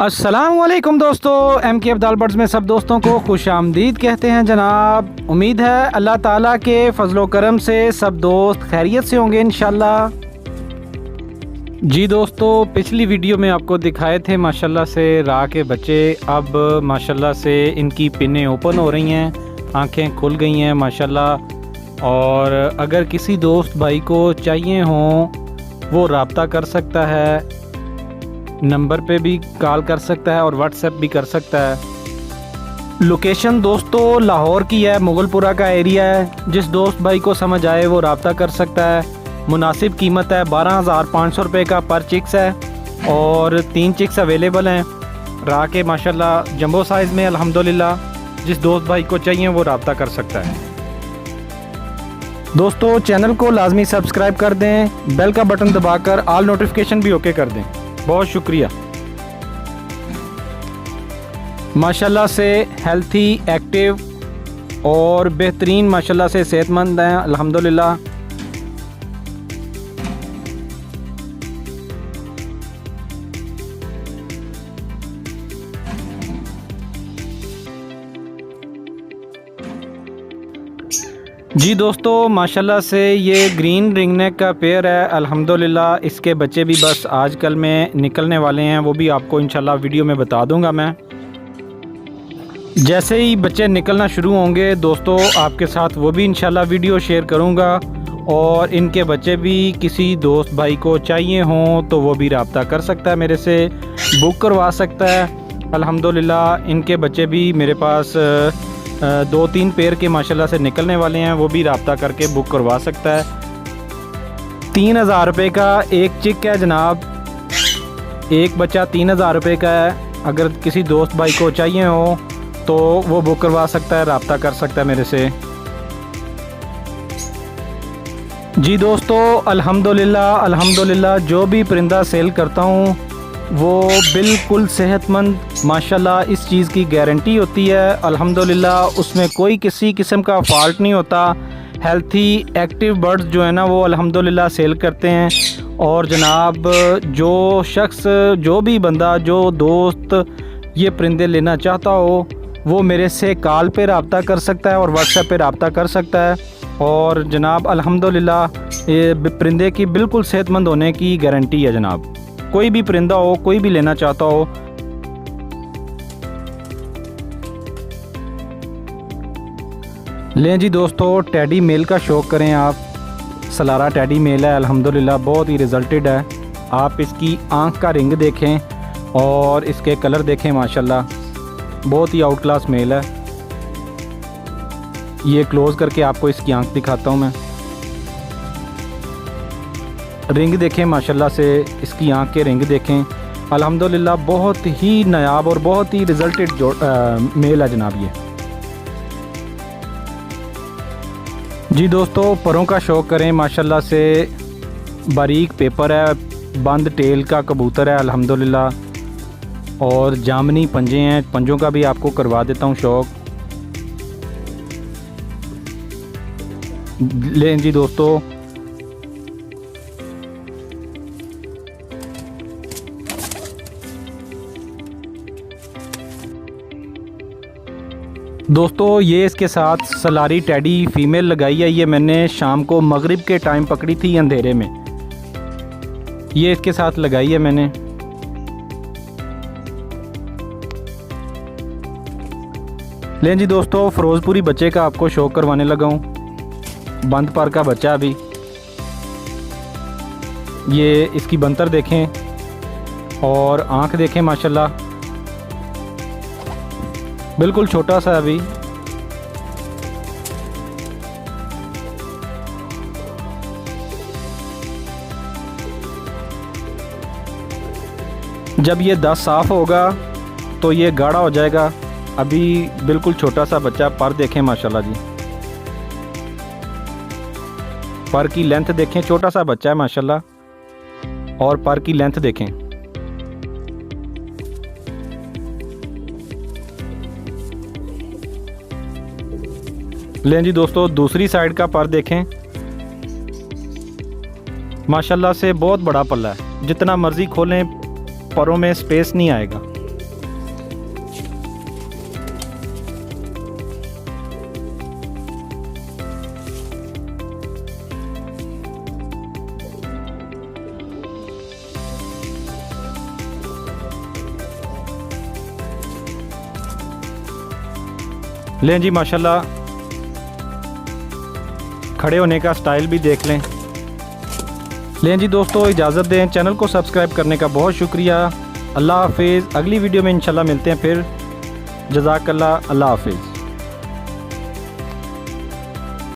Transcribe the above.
अस्सलामुअलैकुम दोस्तों, MK Abdal birds में सब दोस्तों को खुश आमदीद कहते हैं जनाब। उम्मीद है अल्लाह ताला के फजलो करम से सब दोस्त खैरियत से होंगे इंशाल्लाह। जी दोस्तों, पिछली वीडियो में आपको दिखाए थे माशाल्लाह से राह के बच्चे। अब माशाल्लाह से इनकी पिनें ओपन हो रही हैं, आंखें खुल गई हैं माशाल्लाह। और अगर किसी दोस्त भाई को चाहिए हों वो रब्ता कर सकता है, नंबर पे भी कॉल कर सकता है और व्हाट्सएप भी कर सकता है। लोकेशन दोस्तों लाहौर की है, मुगलपुरा का एरिया है। जिस दोस्त भाई को समझ आए वो रब्ता कर सकता है। मुनासिब कीमत है, 12,500 रुपये का पर चिक्स है और 3 चिक्स अवेलेबल हैं राह के माशाल्लाह जंबो साइज़ में अल्हम्दुलिल्लाह। जिस दोस्त भाई को चाहिए वो रब्ता कर सकता है। दोस्तों चैनल को लाजमी सब्सक्राइब कर दें, बेल का बटन दबाकर ऑल नोटिफिकेशन भी ओके कर दें। बहुत शुक्रिया। माशाल्लाह से हेल्थी, एक्टिव और बेहतरीन माशाल्लाह से सेहतमंद हैं अल्हम्दुलिल्लाह। जी दोस्तों, माशाल्लाह से ये ग्रीन रिंग नेक का पेयर है अल्हम्दुलिल्लाह। इसके बच्चे भी बस आजकल में निकलने वाले हैं, वो भी आपको इंशाल्लाह वीडियो में बता दूंगा मैं। जैसे ही बच्चे निकलना शुरू होंगे दोस्तों आपके साथ वो भी इंशाल्लाह वीडियो शेयर करूंगा। और इनके बच्चे भी किसी दोस्त भाई को चाहिए हों तो वो भी रब्ता कर सकता है, मेरे से बुक करवा सकता है अल्हम्दुलिल्लाह। इनके बच्चे भी मेरे पास 2-3 पेयर के माशाल्लाह से निकलने वाले हैं, वो भी रब्ता करके बुक करवा सकता है। 3,000 रुपये का एक चिक है जनाब, एक बच्चा 3,000 रुपये का है। अगर किसी दोस्त भाई को चाहिए हो तो वो बुक करवा सकता है, रब्ता कर सकता है मेरे से। जी दोस्तों अल्हम्दुलिल्लाह अल्हम्दुलिल्लाह, जो भी परिंदा सेल करता हूँ वो बिल्कुल सेहतमंद माशाल्लाह इस चीज़ की गारंटी होती है अल्हम्दुलिल्लाह। उसमें कोई किसी किस्म का फॉल्ट नहीं होता। हेल्थी एक्टिव बर्ड्स जो है ना वो अल्हम्दुलिल्लाह सेल करते हैं। और जनाब जो शख्स, जो भी बंदा, जो दोस्त ये परिंदे लेना चाहता हो वो मेरे से कॉल पे रब्ता कर सकता है और व्हाट्सएप पे रब्ता कर सकता है। और जनाब अल्हम्दुलिल्लाह ये परिंदे की बिल्कुल सेहतमंद होने की गारंटी है जनाब। कोई भी परिंदा हो, कोई भी लेना चाहता हो। लें जी दोस्तों, टैडी मेल का शौक़ करें आप। सलारा टैडी मेल है अल्हम्दुलिल्लाह, बहुत ही रिजल्टेड है। आप इसकी आँख का रिंग देखें और इसके कलर देखें माशाल्लाह, बहुत ही आउट क्लास मेल है। ये क्लोज़ करके आपको इसकी आँख दिखाता हूँ मैं। रिंग देखें माशाल्लाह से, इसकी आँख के रिंग देखें अल्हम्दुलिल्लाह, बहुत ही नायाब और बहुत ही रिजल्टेड मेल है जनाब ये। जी दोस्तों परों का शौक़ करें माशाल्लाह से, बारीक पेपर है, बंद टेल का कबूतर है अल्हम्दुलिल्लाह। और जामनी पंजे हैं, पंजों का भी आपको करवा देता हूँ शौक़। लें जी दोस्तों, ये इसके साथ सलारी टैडी फीमेल लगाई है। ये मैंने शाम को मगरिब के टाइम पकड़ी थी अंधेरे में, ये इसके साथ लगाई है मैंने। लें जी दोस्तों, फ़िरोज़पुरी बच्चे का आपको शौक़ करवाने लगा हूँ। बंद पर का बच्चा अभी, ये इसकी बंतर देखें और आँख देखें माशाल्लाह, बिल्कुल छोटा सा अभी। जब ये 10 साफ़ होगा तो ये गाढ़ा हो जाएगा। अभी बिल्कुल छोटा सा बच्चा। पर देखें माशाल्लाह जी, पर की लेंथ देखें, छोटा सा बच्चा है माशाल्लाह। और पर की लेंथ देखें। लें जी दोस्तों, दूसरी साइड का पर देखें माशाल्लाह से, बहुत बड़ा पल्ला है। जितना मर्ज़ी खोलें परों में स्पेस नहीं आएगा। लें जी माशाल्लाह, खड़े होने का स्टाइल भी देख लें। लें जी दोस्तों, इजाज़त दें। चैनल को सब्सक्राइब करने का बहुत शुक्रिया। अल्लाह हाफिज़। अगली वीडियो में इंशाल्लाह मिलते हैं फिर। जज़ाकल्लाह। अल्लाह हाफिज़।